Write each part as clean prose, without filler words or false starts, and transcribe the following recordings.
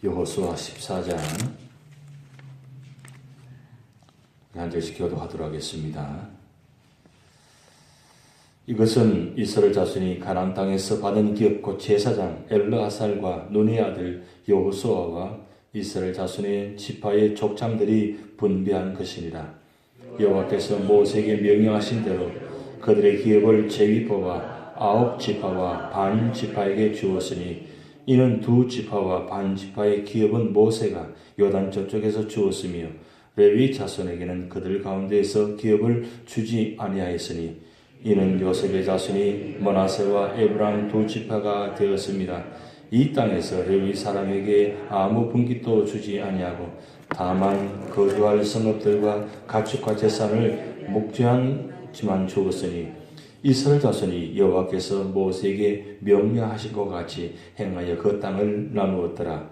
여호수아 14장 한 절씩 교도하도록 하겠습니다. 이것은 이스라엘 자손이 가나안 땅에서 받은 기업 곧 제사장 엘르아살과 눈의 아들 여호수아와 이스라엘 자손의 지파의 족장들이 분배한 것이니라. 여호와께서 모세에게 명령하신 대로 그들의 기업을 제위법과 9지파와 반 지파에게 주었으니 이는 2지파와 반 지파의 기업은 모세가 요단 저쪽에서 주었으며 레위 자손에게는 그들 가운데에서 기업을 주지 아니하였으니 이는 요셉의 자손이 므낫세와 에브라임 2지파가 되었습니다. 이 땅에서 레위 사람에게 아무 분깃도 주지 아니하고 다만 거주할 성읍들과 가축과 재산을 목죄한지만 주었으니 이스라엘 자손이 여호와께서 모세에게 명령하신 것 같이 행하여 그 땅을 나누었더라.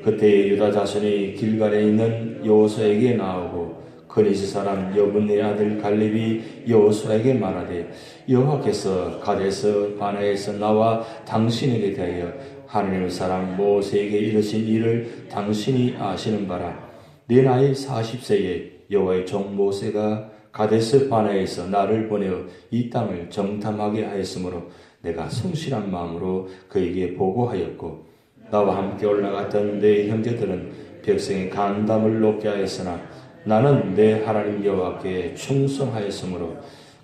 그때 유다 자손이 길갈에 있는 여호수아에게 나오고 그니스 사람 여분의 아들 갈렙이 여호수아에게 말하되 여호와께서 가데스 바네에서 나와 당신에게 대하여 하나님 사람 모세에게 이르신 일을 당신이 아시는 바라. 내 나이 40세에 여호와의 종 모세가 가데스 바네에서 나를 보내어 이 땅을 정탐하게 하였으므로 내가 성실한 마음으로 그에게 보고하였고 나와 함께 올라갔던 내 형제들은 백성의 간담을 높게 하였으나 나는 내 하나님 여호와께 충성하였으므로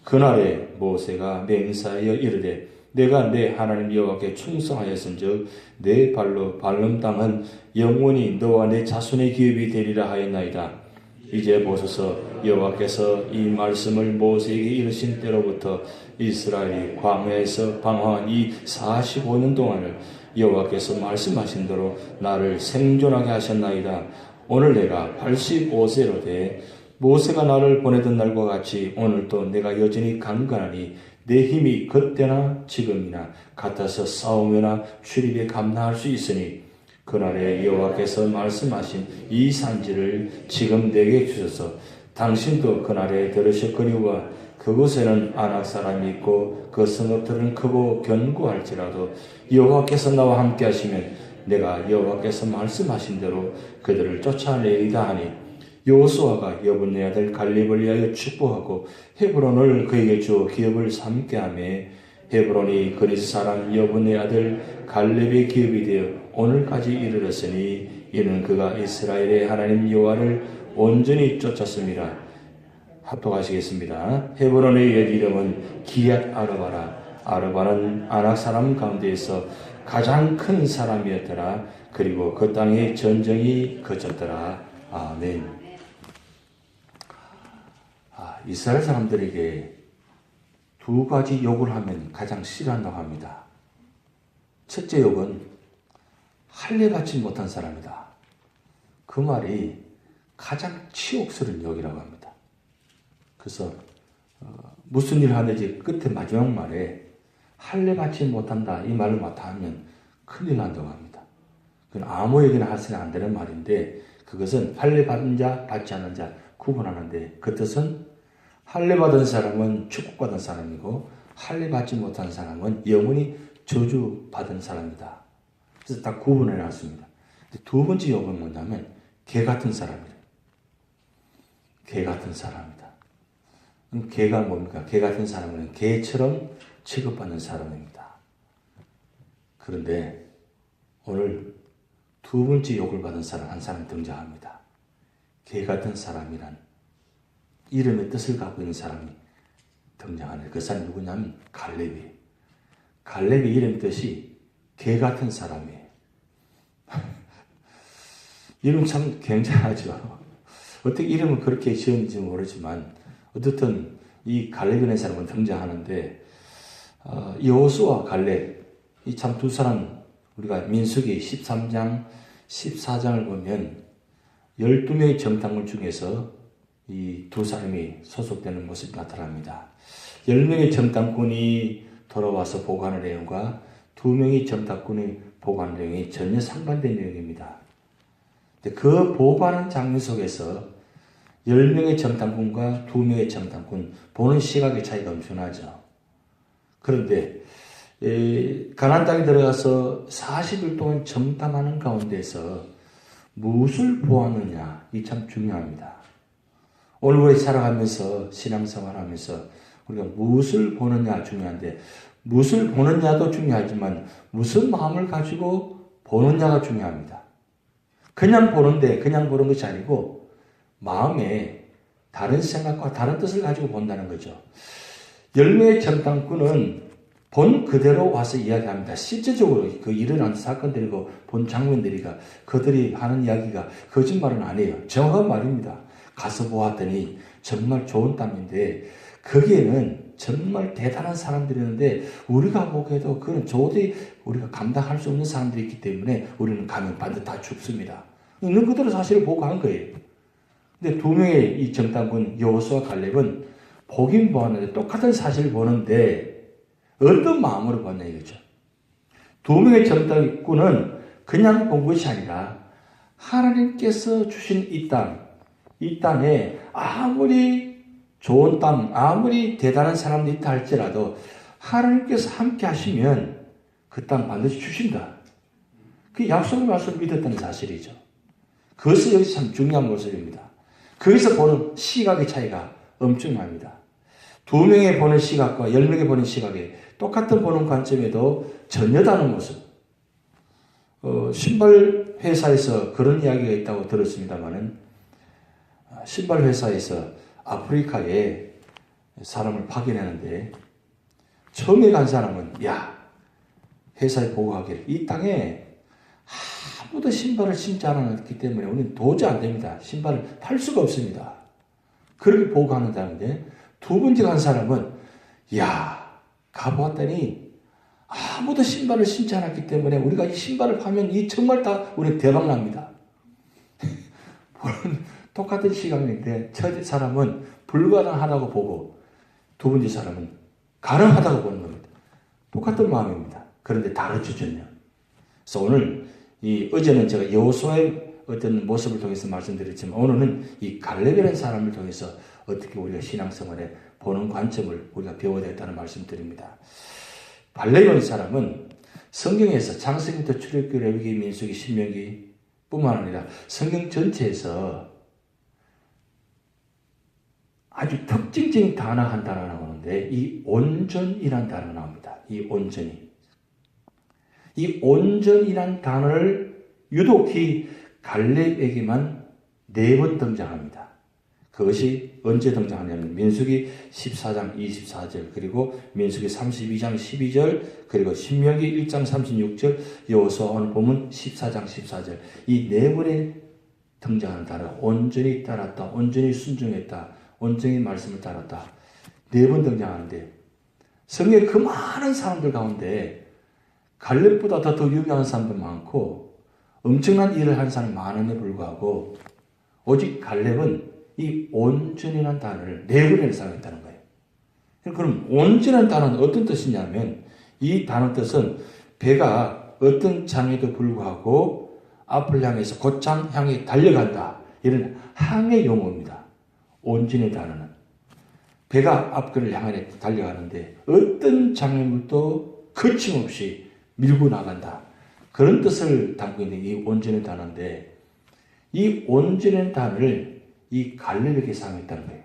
그날에 모세가 맹세하여 이르되 내가 내 하나님 여호와께 충성하였은즉 내 발로 밟는 땅은 영원히 너와 내 자손의 기업이 되리라 하였나이다. 이제 보소서 여호와께서 이 말씀을 모세에게 이르신 때로부터 이스라엘이 광야에서 방황한 이 45년 동안을 여호와께서 말씀하신 대로 나를 생존하게 하셨나이다. 오늘 내가 85세로 돼 모세가 나를 보내던 날과 같이 오늘도 내가 여전히 강건하니 내 힘이 그때나 지금이나 같아서 싸우거나 출입에 감당할 수 있으니 그날에 여호와께서 말씀하신 이 산지를 지금 내게 주셔서 당신도 그날에 들으셨거니와 그곳에는 아낙 사람이 있고 그 성읍들은 크고 견고할지라도 여호와께서 나와 함께 하시면 내가 여호와께서 말씀하신 대로 그들을 쫓아내리다 하니 여호수아가 여분의 아들 갈렙을 위하여 축복하고 헤브론을 그에게 주어 기업을 삼게 하며 헤브론이 그리스 사람 여분의 아들 갈렙의 기업이 되어 오늘까지 이르렀으니 이는 그가 이스라엘의 하나님 여호와를 온전히 쫓았습니다. 합독하시겠습니다. 헤브론의 옛 이름은 기얏 아르바라. 아르바는 아낙 사람 가운데에서 가장 큰 사람이었더라. 그리고 그 땅에 전쟁이 그쳤더라. 아멘. 이스라엘 사람들에게 두 가지 욕을 하면 가장 싫어한다고 합니다. 첫째 욕은 할례받지 못한 사람이다. 그 말이 가장 치욕스러운 욕이라고 합니다. 그래서 무슨 일을 하는지 끝에 마지막 말에 할례받지 못한다 이 말을 못하면 큰일 난다고 합니다. 그건 아무에게나 하서는 안 되는 말인데 그것은 할례받은 자 받지 않은 자 구분하는데 그 뜻은 할례받은 사람은 축복받은 사람이고 할례받지 못한 사람은 영원히 저주받은 사람이다. 그래서 딱 구분해 놨습니다. 두 번째 욕은 뭐냐면 개 같은 사람이래요. 개 같은 사람이다. 개가 뭡니까? 개 같은 사람은 개처럼 취급받는 사람입니다. 그런데 오늘 두 번째 욕을 받은 사람 한 사람이 등장합니다. 개 같은 사람이란 이름의 뜻을 갖고 있는 사람이 등장하네요. 그 사람이 누구냐면 갈렙이. 갈렙의 이름 뜻이 개 같은 사람이에요. 이름 참 굉장하죠. 어떻게 이름을 그렇게 지었는지 모르지만 어쨌든 이 갈렙이라는 사람은 등장하는데 여호수아 갈렙 이 참 두 사람 우리가 민수기 13장 14장을 보면 12명의 정탐꾼 중에서 이 두 사람이 소속되는 모습이 나타납니다. 10명의 정탐꾼이 돌아와서 보고하는 내용과 2명의 정탐꾼이 보고하는 내용이 전혀 상반된 내용입니다. 그 보고하는 장면 속에서 10명의 정탐꾼과 2명의 정탐꾼 보는 시각의 차이가 엄청나죠. 그런데 가나안 땅에 들어가서 40일 동안 정탐하는 가운데서 무엇을 보았느냐, 이 참 중요합니다. 오늘 우리 살아가면서 신앙생활하면서 우리가 무엇을 보느냐 중요한데, 무엇을 보느냐도 중요하지만 무슨 마음을 가지고 보느냐가 중요합니다. 그냥 보는데 그냥 보는 것이 아니고 마음에 다른 생각과 다른 뜻을 가지고 본다는 거죠. 열매의 정탐꾼은 본 그대로 와서 이야기합니다. 실제적으로 그 일어난 사건들이고 본 장면들이가 그들이 하는 이야기가 거짓말은 아니에요. 정확한 말입니다. 가서 보았더니 정말 좋은 땅인데 거기에는 정말 대단한 사람들이 있는데 우리가 보기에도 그건 도저히 우리가 감당할 수 없는 사람들이 있기 때문에 우리는 가면 반드시 다 죽습니다. 있는 그대로 사실을 보고 간 거예요. 근데 두 명의 이 정탐꾼 여호수아와 갈렙은 보긴 보았는데 똑같은 사실을 보는데 어떤 마음으로 봤냐 이거죠. 두 명의 정탐꾼은 그냥 본 것이 아니라 하나님께서 주신 이 땅에 아무리 좋은 땅, 아무리 대단한 사람들이 있다 할지라도 하나님께서 함께 하시면 그 땅 반드시 주신다. 그 약속의 말씀을 믿었다는 사실이죠. 그것이 여기서 참 중요한 모습입니다. 거기서 보는 시각의 차이가 엄청납니다. 두 명의 보는 시각과 10명의 보는 시각에 똑같은 보는 관점에도 전혀 다른 모습. 신발 회사에서 그런 이야기가 있다고 들었습니다만은, 신발 회사에서 아프리카에 사람을 파견하는데 처음에 간 사람은 회사에 보고하기를 이 땅에 아무도 신발을 신지 않았기 때문에 우리는 도저히 안 됩니다. 신발을 팔 수가 없습니다. 그렇게 보고하는 사람인데 두 번째 간 사람은 가보았더니 아무도 신발을 신지 않았기 때문에 우리가 이 신발을 파면 정말 다 우리 대박 납니다. 똑같은 시각인데 첫 사람은 불가능하다고 보고 두 번째 사람은 가능하다고 보는 겁니다. 똑같은 마음입니다. 그런데 다르죠. 그래서 오늘 어제는 제가 여호수아의 어떤 모습을 통해서 말씀드렸지만 오늘은 이 갈렙이라는 사람을 통해서 어떻게 우리가 신앙생활에 보는 관점을 우리가 배워야 되겠다는 말씀드립니다. 갈렙이라는 사람은 성경에서 창세기부터 출애굽기, 레위기, 민수기, 신명기 뿐만 아니라 성경 전체에서 아주 특징적인 단어 한 단어가 나오는데 이 온전이란 단어가 나옵니다. 이 온전이란 단어를 유독히 갈렙에게만 4번 등장합니다. 그것이 언제 등장하냐면 민수기 14장 24절, 그리고 민수기 32장 12절, 그리고 신명기 1장 36절, 여호수아 오늘 보면 14장 14절. 이 4번에 등장하는 단어, 온전히 따랐다, 온전히 순종했다, 온전히 말씀을 따랐다. 4번 등장하는데 성경에 그 많은 사람들 가운데 갈렙보다 더 유명한 사람도 많고 엄청난 일을 한 사람이 많음에 불구하고 오직 갈렙은 이 온전이라는 단어를 4번이나 사용했다는 거예요. 그럼 온전이라는 단어는 어떤 뜻이냐면 이 단어 뜻은 배가 어떤 장에도 불구하고 앞을 향해서 곧장 향해 달려간다. 이런 항해 용어입니다. 온전의 단어는 배가 앞길을 향해 달려가는데 어떤 장애물도 거침없이 밀고 나간다. 그런 뜻을 담고 있는 이 온전의 단어인데 이 온전의 단어를 이 갈렙에게 사용했다는 거예요.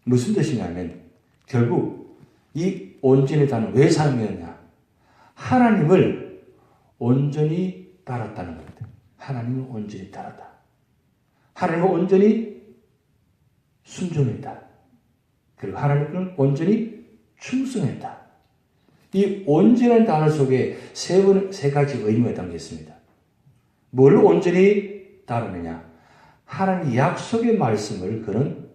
무슨 뜻이냐면 결국 이 온전의 단어는 왜 사용했냐? 하나님을 온전히 따랐다는 겁니다. 하나님을 온전히 따랐다. 하나님을 온전히 순종했다. 그리고 하나님을 온전히 충성했다. 이 온전한 단어 속에 세 가지 의미가 담겨 있습니다. 뭘 온전히 따르느냐? 하나님 약속의 말씀을 그는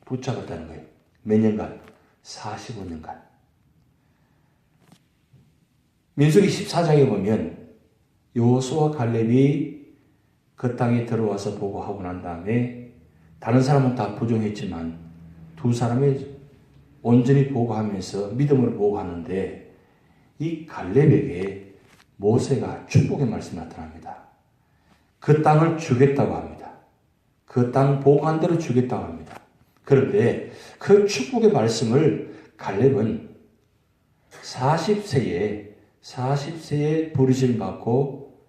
붙잡았다는 거예요. 몇 년간? 45년간. 민수기 14장에 보면 여호수아와 갈렙이 그 땅에 들어와서 보고하고 난 다음에 다른 사람은 다 부정했지만 두 사람이 온전히 보고하면서 믿음으로 보고하는데 이 갈렙에게 모세가 축복의 말씀이 나타납니다. 그 땅을 주겠다고 합니다. 그 땅 보고한 대로 주겠다고 합니다. 그런데 그 축복의 말씀을 갈렙은 40세에 부르심 받고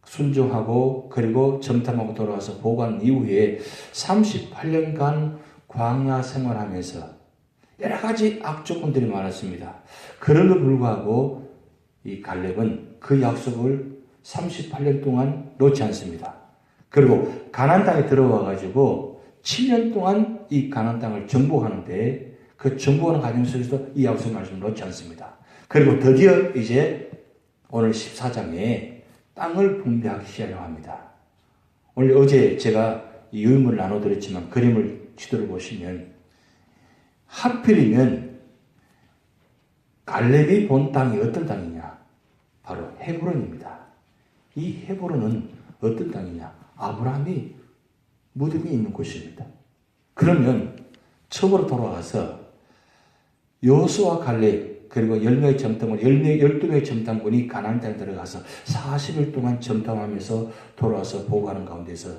순종하고 그리고 정탐하고 돌아와서 보고한 이후에 38년간 광야 생활하면서 여러 가지 악조건들이 많았습니다. 그럼에도 불구하고 이 갈렙은 그 약속을 38년 동안 놓지 않습니다. 그리고 가나안 땅에 들어와 가지고 7년 동안 이 가나안 땅을 정복하는데 그 정복하는 과정 속에서 이 약속 말씀을 놓지 않습니다. 그리고 드디어 이제 오늘 14장에 땅을 분배하기 시작을 합니다. 오늘 어제 제가 이 유인물을 나눠드렸지만 그림을 지도를 보시면 하필이면 갈렙이 본 땅이 어떤 땅이냐? 바로 헤브론입니다. 이 헤브론은 어떤 땅이냐? 아브라함이 무덤이 있는 곳입니다. 그러면 처음으로 돌아가서 여호수아 갈렙 그리고 10명의 정탐꾼, 12명의 정탐꾼이 가나안 땅에 들어가서 40일 동안 정탐하면서 돌아와서 보고하는 가운데서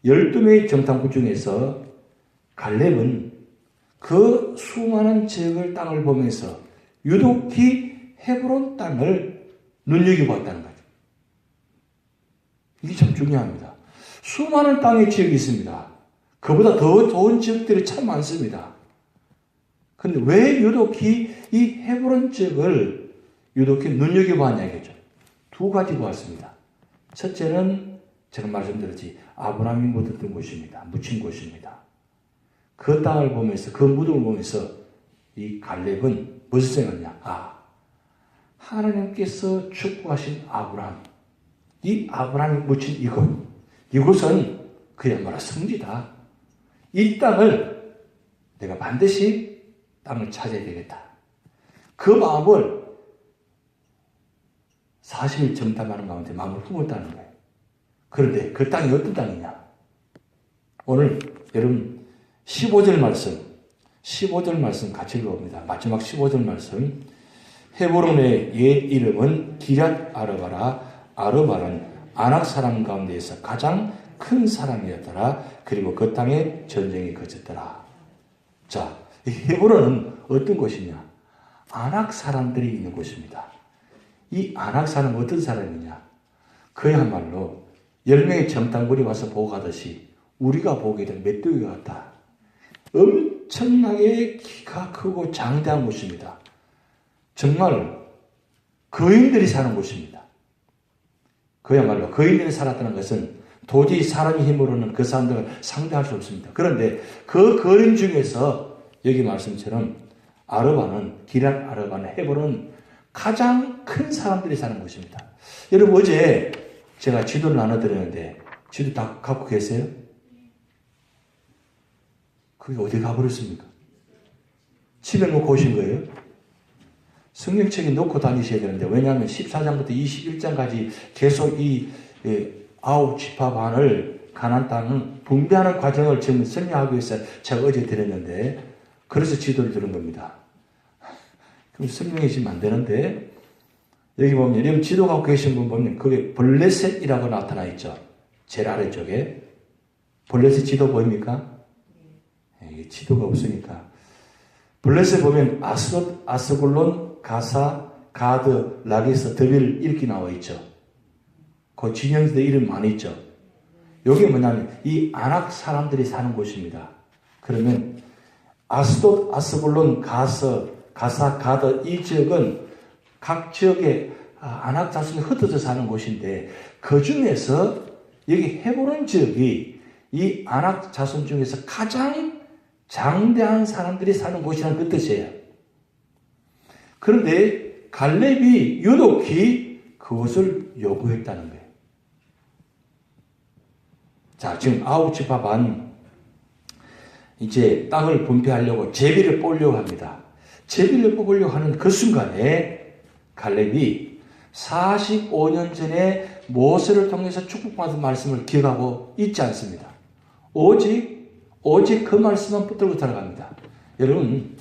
12명의 정탐꾼 중에서 갈렙은 그 수많은 지역을 땅을 보면서 유독히 헤브론 땅을 눈여겨봤다는 거죠. 이게 참 중요합니다. 수많은 땅의 지역이 있습니다. 그보다 더 좋은 지역들이 참 많습니다. 근데 왜 유독히 이 헤브론 지역을 유독히 눈여겨봤냐겠죠. 두 가지 보았습니다. 첫째는 제가 말씀드렸지 아브라함이 묻었던 곳입니다. 묻힌 곳입니다. 그 땅을 보면서 그 무덤을 보면서 이 갈렙은 무슨 생각이냐? 하나님께서 축복하신 아브라함, 이 아브라함이 묻힌 이곳은 그야말로 성지다. 이 땅을 내가 반드시 땅을 찾아야 되겠다. 그 마음을 40일 정탐하는 가운데 마음을 품었다는 거예요. 그런데 그 땅이 어떤 땅이냐? 오늘 여러분 15절 말씀 같이 읽어봅니다. 마지막 15절 말씀. 헤브론의 옛 이름은 기럇 아르바라. 아르바는 아낙 사람 가운데에서 가장 큰 사람이었더라. 그리고 그 땅에 전쟁이 거쳤더라. 자, 이 헤브론은 어떤 곳이냐? 아낙 사람들이 있는 곳입니다. 이 아낙 사람은 어떤 사람이냐? 그야말로 10명의 정탐꾼이 와서 보고하듯이 우리가 보게 된 메뚜기 같다. 엄청나게 키가 크고 장대한 곳입니다. 정말 거인들이 사는 곳입니다. 그야말로 거인들이 살았다는 것은 도저히 사람의 힘으로는 그 사람들을 상대할 수 없습니다. 그런데 그 거인 중에서 여기 말씀처럼 기럇 아르바는 헤브론은 가장 큰 사람들이 사는 곳입니다. 여러분 어제 제가 지도를 나눠드렸는데 지도 다 갖고 계세요? 그게 어디 가버렸습니까? 집에 놓고 오신 거예요? 성경책에 놓고 다니셔야 되는데 왜냐하면 14장부터 21장까지 계속 이 9지파 반을 가나안 땅 분배하는 과정을 지금 설명하기 위해서 제가 어제 드렸는데 그래서 지도를 들은 겁니다. 그럼 설명해 주시면 안 되는데 여기 보면 여러분 지도 갖고 계신 분 보면 그게 블레셋이라고 나타나 있죠. 제일 아래쪽에 블레셋 지도 보입니까? 지도가 없으니까 블레셋 보면 아스돗, 아스골론, 가사, 가드, 라기스, 드빌 이렇게 나와 있죠. 그 진영들 이름 많이 있죠. 여기 뭐냐면 이 아낙 사람들이 사는 곳입니다. 그러면 아스돗, 아스골론, 가사, 가드 이 지역은 각 지역에 아낙 자손이 흩어져 사는 곳인데 그 중에서 여기 헤브론 지역이 이 아낙 자손 중에서 가장 장대한 사람들이 사는 곳이라는 그 뜻이에요. 그런데 갈렙이 유독히 그것을 요구했다는 거예요. 자, 지금 9지파 반 이제 땅을 분배하려고 제비를 뽑으려고 합니다. 제비를 뽑으려고 하는 그 순간에 갈렙이 45년 전에 모세를 통해서 축복받은 말씀을 기억하고 있지 않습니다. 오직 그 말씀만 붙들고 들어갑니다. 여러분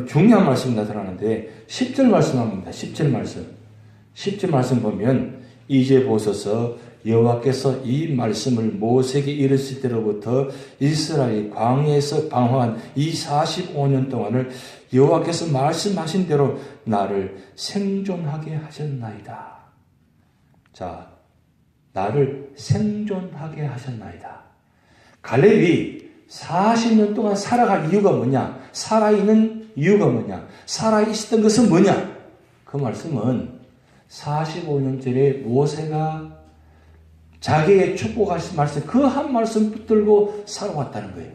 중요한 말씀이 나타나는데 10절 말씀합니다. 10절 말씀 보면 이제 보소서 여호와께서 이 말씀을 모세에게 이르실 때로부터 이스라엘이 광야에서 방황한 이 45년 동안을 여호와께서 말씀하신 대로 나를 생존하게 하셨나이다. 자, 나를 생존하게 하셨나이다. 갈렙이 40년 동안 살아갈 이유가 뭐냐? 살아있는 이유가 뭐냐? 살아있었던 것은 뭐냐? 그 말씀은 45년 전에 모세가 자기의 축복하신 말씀, 그 한 말씀 붙들고 살아왔다는 거예요.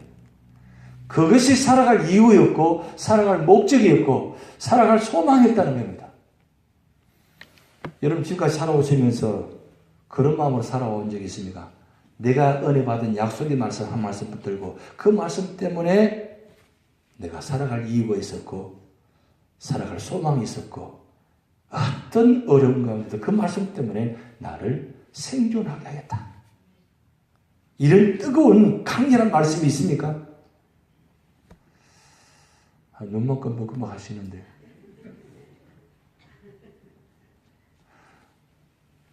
그것이 살아갈 이유였고, 살아갈 목적이었고, 살아갈 소망이었다는 겁니다. 여러분 지금까지 살아오시면서 그런 마음으로 살아온 적이 있습니까? 내가 은혜 받은 약속의 말씀 한 말씀 붙들고 그 말씀 때문에 내가 살아갈 이유가 있었고 살아갈 소망이 있었고 어떤 어려운 가운데도 그 말씀 때문에 나를 생존하게 하겠다. 이런 뜨거운 강렬한 말씀이 있습니까? 눈만 끔뻑끔뻑 하시는데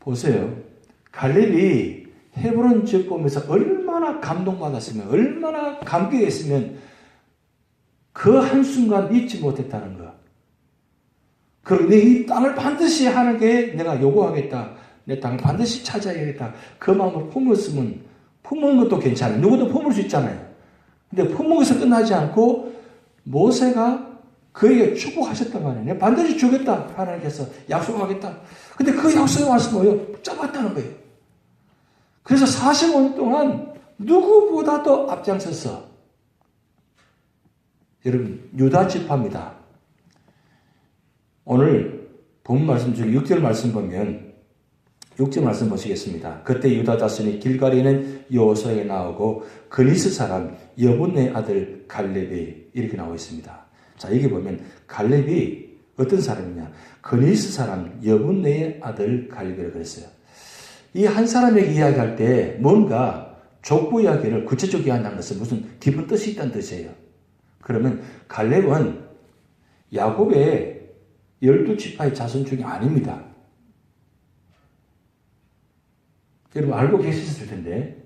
보세요. 갈렙이 헤브론 지역 보면서 얼마나 감동받았으면, 얼마나 감격했으면 그 한순간 잊지 못했다는 거. 그런데 이 땅을 반드시 하나님께 내가 요구하겠다. 내 땅을 반드시 차지하겠다. 그 마음을 품었으면, 품은 것도 괜찮아요. 누구도 품을 수 있잖아요. 근데 품은 것에 끝나지 않고 모세가 그에게 축복하셨단 말이에요. 내가 반드시 주겠다. 하나님께서 약속하겠다. 근데 그 약속의 말씀을 뭐예요? 붙잡았다는 거예요. 그래서 45년 동안 누구보다도 앞장섰어. 여러분, 유다 지파입니다. 오늘 본 말씀 중에 6절 말씀 보면 6절 말씀 보시겠습니다. 그때 유다 자손이 길갈에 있는 여호수아에게 나오고 그니스 사람 여분의 아들 갈렙이 이렇게 나와 있습니다. 자, 여기 보면 갈렙이 어떤 사람이냐? 그니스 사람 여분의 아들 갈렙이라고 그랬어요. 이 한 사람에게 이야기할 때 뭔가 족보 이야기를 구체적으로 이야기한다는 것은 무슨 깊은 뜻이 있다는 뜻이에요. 그러면 갈렙은 야곱의 12지파의 자손 중에 아닙니다. 여러분 알고 계셨을 텐데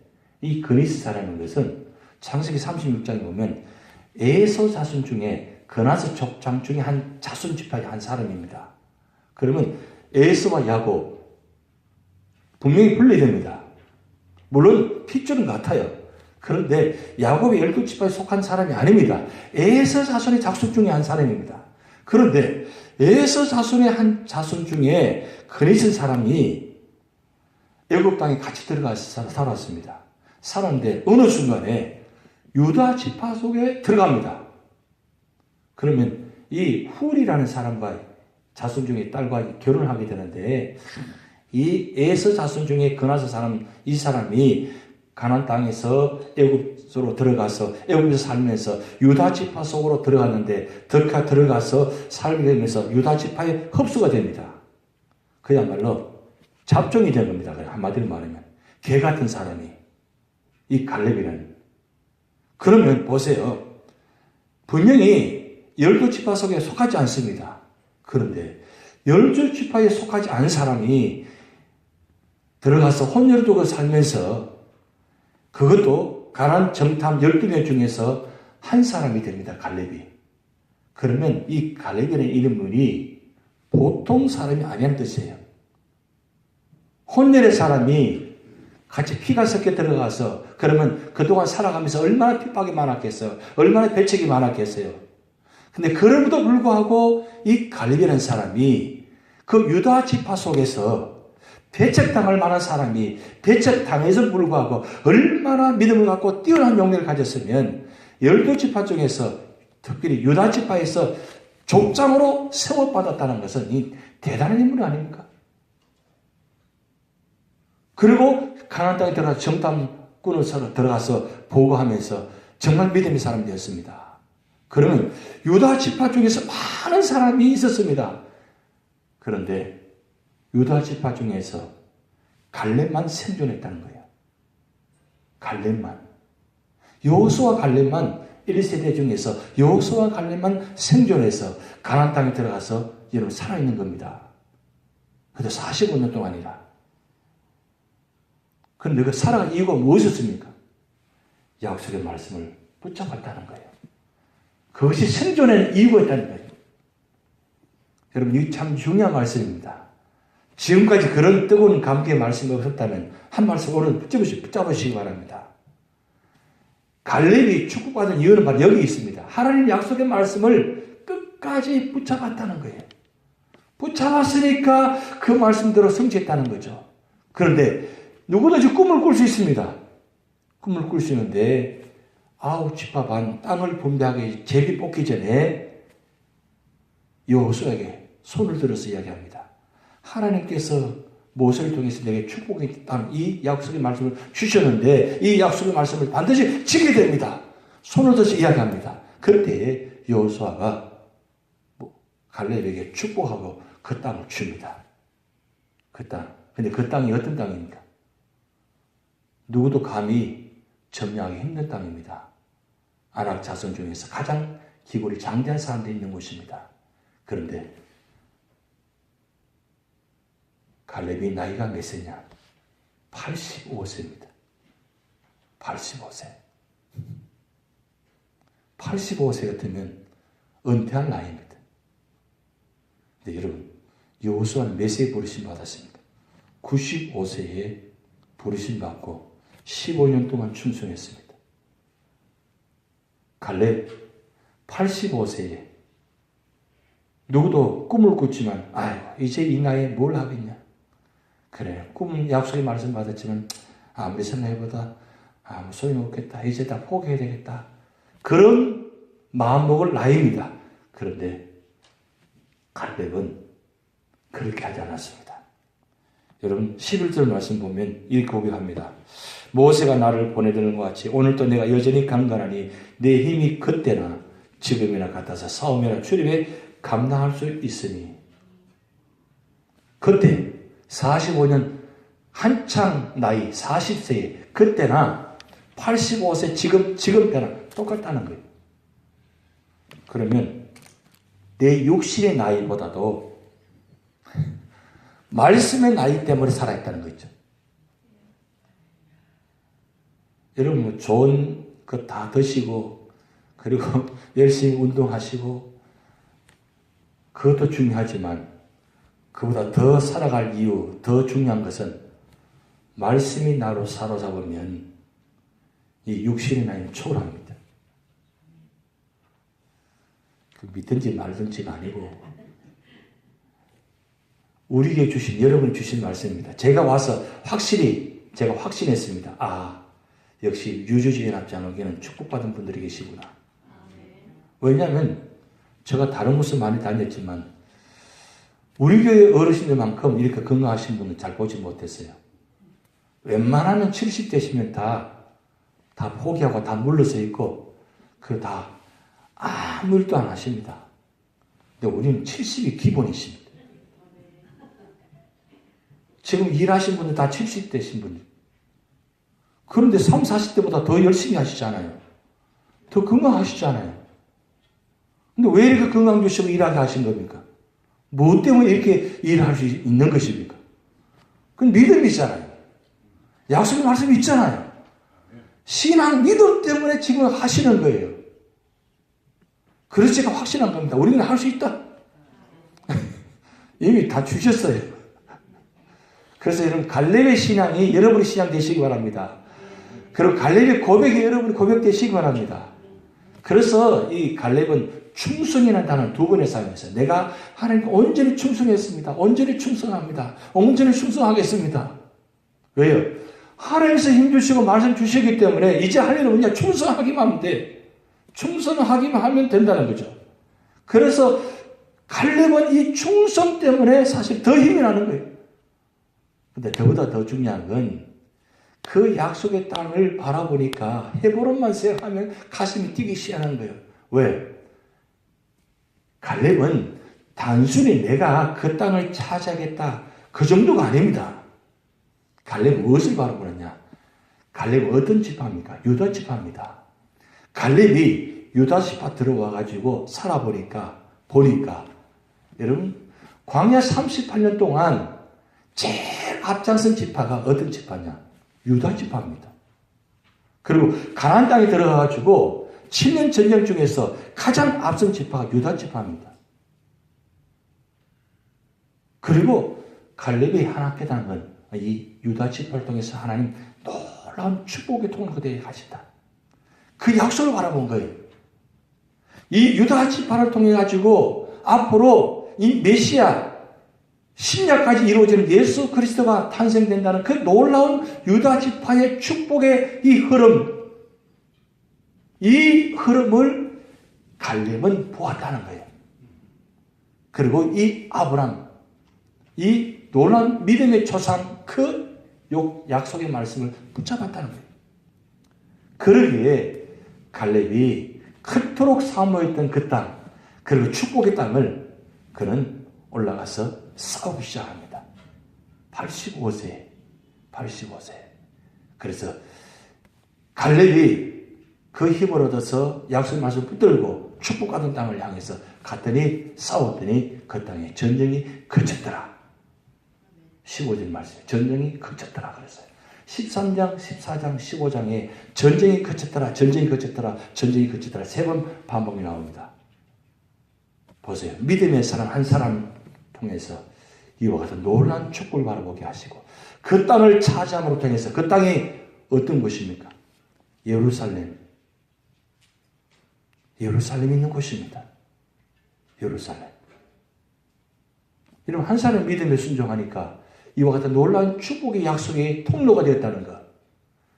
이 그니스 사람인 것은 창세기 36장에 보면 에서 자손 중에 그나스 족장 중에 한 자손 지파의 한 사람입니다. 그러면 에서와 야곱 분명히 분리됩니다. 물론 핏줄은 같아요. 그런데 야곱의 12지파에 속한 사람이 아닙니다. 에서 자손의 자손 중에 한 사람입니다. 그런데 에서 자손의 한 자손 중에 그니스 사람이 애굽 땅에 같이 들어가서 살았습니다. 살았는데 어느 순간에 유다 지파 속에 들어갑니다. 그러면 이 훌이라는 사람과 자손 중에 딸과 결혼을 하게 되는데 이 에서 자손 중에 그나스 사람 이 사람이 가나안 땅에서 애굽으로 들어가서 애굽에서 살면서 유다 지파 속으로 들어갔는데 들어가서 살게 되면서 유다 지파에 흡수가 됩니다. 그야말로 잡종이 된 겁니다. 한마디로 말하면 개 같은 사람이 이 갈렙이라는. 그러면 보세요. 분명히 12지파 속에 속하지 않습니다. 그런데 12지파에 속하지 않은 사람이 들어가서 혼혈을 두고 살면서 그것도 가나안 정탐 12명 중에서 한 사람이 됩니다. 갈렙이. 그러면 이 갈렙이라는 이름이 보통 사람이 아니라는 뜻이에요. 혼혈의 사람이 같이 피가 섞여 들어가서 그러면 그동안 살아가면서 얼마나 핍박이 많았겠어요. 얼마나 배척이 많았겠어요. 근데 그럼에도 불구하고 이 갈렙이라는 사람이 그 유다 지파 속에서 배척당할 만한 사람이 배척당해서 불구하고 얼마나 믿음을 갖고 뛰어난 용기를 가졌으면 12지파 중에서 특별히 유다 지파에서 족장으로 세워받았다는 것은 이 대단한 인물 아닙니까? 그리고 가나안 땅에 들어가서 정탐꾼을 서로 들어가서 보고하면서 정말 믿음의 사람이 되었습니다. 그러면 유다 지파 중에서 많은 사람이 있었습니다. 그런데 유다 지파 중에서 갈렙만 생존했다는 거예요. 갈렙만. 여호수아 갈렙만 1세대 중에서 여호수아 갈렙만 생존해서 가나안 땅에 들어가서 여러분 살아있는 겁니다. 그래도 45년 동안이라. 그런데 그 살아간 이유가 무엇이었습니까? 약속의 말씀을 붙잡았다는 거예요. 그것이 생존의 이유가 있다는 거예요. 여러분, 이게 참 중요한 말씀입니다. 지금까지 그런 뜨거운 감격의 말씀이 없었다면 한 말씀 오늘 붙잡으시기 바랍니다. 갈렙이 축복받은 이유는 바로 여기 있습니다. 하나님 약속의 말씀을 끝까지 붙잡았다는 거예요. 붙잡았으니까 그 말씀대로 성취했다는 거죠. 그런데 누구든지 꿈을 꿀 수 있습니다. 꿈을 꿀 수 있는데 9지파 반 땅을 분배하기 제비 뽑기 전에 여호수아에게 손을 들어서 이야기합니다. 하나님께서 모세를 통해서 내게 축복이 있다는 이 약속의 말씀을 주셨는데 이 약속의 말씀을 반드시 지키게 됩니다. 손을 들어서 이야기합니다. 그때 여호수아가 갈렙에게 축복하고 그 땅을 줍니다. 그 땅. 근데 그 땅이 어떤 땅입니까? 누구도 감히 점령하기 힘든 땅입니다. 아낙 자손 중에서 가장 기골이 장대한 사람들이 있는 곳입니다. 그런데 갈렙이 나이가 몇 세냐? 85세입니다. 85세. 85세 같으면 은퇴할 나이입니다. 근데 여러분, 여호수아는 몇 세에 부르심 받았습니까? 95세에 부르심 받고 15년 동안 충성했습니다. 갈렙 85세에 누구도 꿈을 꿨지만 이제 이 나이에 뭘 하겠냐. 그래, 꿈은 약속의 말씀 받았지만 아무리 생각해보다 아무 소용없겠다. 이제 다 포기해야 되겠다. 그런 마음먹을 나이입니다. 그런데 갈렙은 그렇게 하지 않았습니다. 여러분 11절 말씀 보면 이렇게 고백합니다. 모세가 나를 보내드는 것 같이 오늘도 내가 여전히 강건하니 내 힘이 그때나 지금이나 같아서 싸움이나 출입에 감당할 수 있으니 그때 45년 한창 나이 40세에 그때나 85세 지금 때나 똑같다는 거예요. 그러면 내 육신의 나이보다도 말씀의 나이 때문에 살아있다는 거 있죠. 여러분 좋은 거 다 드시고 그리고 열심히 운동하시고 그것도 중요하지만 그보다 더 살아갈 이유, 더 중요한 것은 말씀이 나로 사로잡으면 이 육신의 나이는 초월합니다. 믿든지 말든지가 아니고 우리에게 주신, 여러분이 주신 말씀입니다. 제가 와서 제가 확신했습니다. 역시 유주지연합장로교회는 축복받은 분들이 계시구나. 왜냐하면 제가 다른 곳을 많이 다녔지만 우리 교회 어르신들만큼 이렇게 건강하신 분은 잘 보지 못했어요. 웬만하면 70대시면 다 포기하고 다 물러서 있고 다 아무 일도 안 하십니다. 근데 우리는 70이 기본이십니다. 지금 일하신 분들 다 70대신 분들. 그런데 30, 40대보다 더 열심히 하시잖아요. 더 건강하시잖아요. 근데 왜 이렇게 건강 주시고 일하게 하신 겁니까? 뭐 때문에 이렇게 일할 수 있는 것입니까? 그건 믿음이잖아요. 약속의 말씀이 있잖아요. 신앙 믿음 때문에 지금 하시는 거예요. 그래서 제가 확신한 겁니다. 우리는 할 수 있다. 이미 다 주셨어요. 그래서 여러분 갈렙의 신앙이 여러분의 신앙 되시기 바랍니다. 그리고 갈렙의 고백이 여러분의 고백 되시기 바랍니다. 그래서 이 갈렙은 충성이라는 단어를 두 번에 사용했어요. 내가 하나님께 온전히 충성했습니다. 온전히 충성합니다. 온전히 충성하겠습니다. 왜요? 하나님께서 힘주시고 말씀 주시기 때문에 이제 할 일은 뭐냐? 충성하기만 하면 돼. 충성하기만 하면 된다는 거죠. 그래서 갈렙은 이 충성 때문에 사실 더 힘이 나는 거예요. 근데 저보다 더 중요한 건 그 약속의 땅을 바라보니까 헤브론만 생각하면 가슴이 뛰기 시작하는 거예요. 왜? 갈렙은 단순히 내가 그 땅을 차지하겠다 그 정도가 아닙니다. 갈렙은 무엇을 바라보느냐? 갈렙은 어떤 지파입니까? 유다 지파입니다. 갈렙이 유다 지파 들어와가지고 살아보니까 여러분 광야 38년 동안 제일 앞장선 지파가 어떤 지파냐? 유다 지파입니다. 그리고 가나안 땅에 들어가가지고 7년 전쟁 중에서 가장 앞선 지파가 유다 지파입니다. 그리고 갈렙이 하나 깨달은 건 이 유다 지파를 통해서 하나님 놀라운 축복의 통로대에 가신다. 그 약속을 바라본 거예요. 이 유다 지파를 통해 가지고 앞으로 이 메시아 신약까지 이루어지는 예수 그리스도가 탄생된다는 그 놀라운 유다 지파의 축복의 이 흐름을 갈렙은 보았다는 거예요. 그리고 이 아브람, 이 놀라운 믿음의 조상 그 약속의 말씀을 붙잡았다는 거예요. 그러기에 갈렙이 그토록 사모했던 그 땅, 그리고 축복의 땅을 그는 올라가서 싸우기 시작합니다. 85세. 그래서 갈렙이 그 힘을 얻어서 약속의 말씀을 붙들고 축복받은 땅을 향해서 갔더니 싸웠더니 그 땅에 전쟁이 그쳤더라. 15절 말씀. 전쟁이 그쳤더라 그랬어요. 13장, 14장, 15장에 전쟁이 그쳤더라. 세 번 반복이 나옵니다. 보세요. 믿음의 사람 한 사람 통해서 이와 같은 놀라운 축복을 바라보게 하시고 그 땅을 차지함으로 통해서 그 땅이 어떤 곳입니까? 예루살렘이 있는 곳입니다. 예루살렘. 여러분 한 사람 믿음에 순종하니까 이와 같은 놀라운 축복의 약속의 통로가 되었다는 것.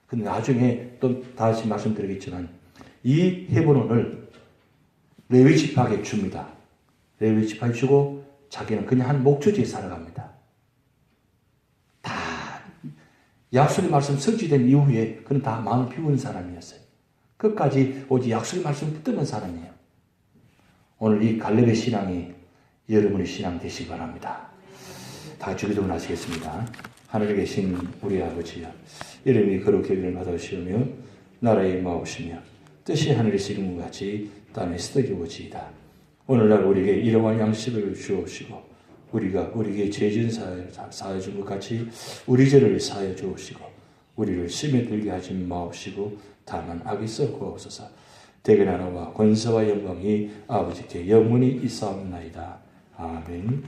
근데 나중에 또 다시 말씀드리겠지만 이 헤브론을 레위 지파에게 줍니다. 레위 지파에 주고 자기는 그냥 한 목초지에 살아갑니다. 다 약속의 말씀 성취된 이후에 그는 다 마음을 비운 사람이었어요. 끝까지 오직 약속의 말씀을 붙드는 사람이에요. 오늘 이 갈렙의 신앙이 여러분의 신앙 되시기 바랍니다. 다 같이 기도를 하시겠습니다. 하늘에 계신 우리 아버지여, 이름이 거룩히 여김을 받아주시오며 나라의 임하오시며 뜻이 하늘에서 이룬 것 같이 땅에서도 이루어지이다. 오늘날 우리에게 일용할 양식을 주옵시고 우리가 우리에게 죄진 사하여 준 것 같이 우리 죄를 사하여 주옵시고 우리를 시험에 들게 하지 마옵시고 다만 악에서 구하옵소서. 대개 나라와 권세와 영광이 아버지께 영원히 있사옵나이다. 아멘.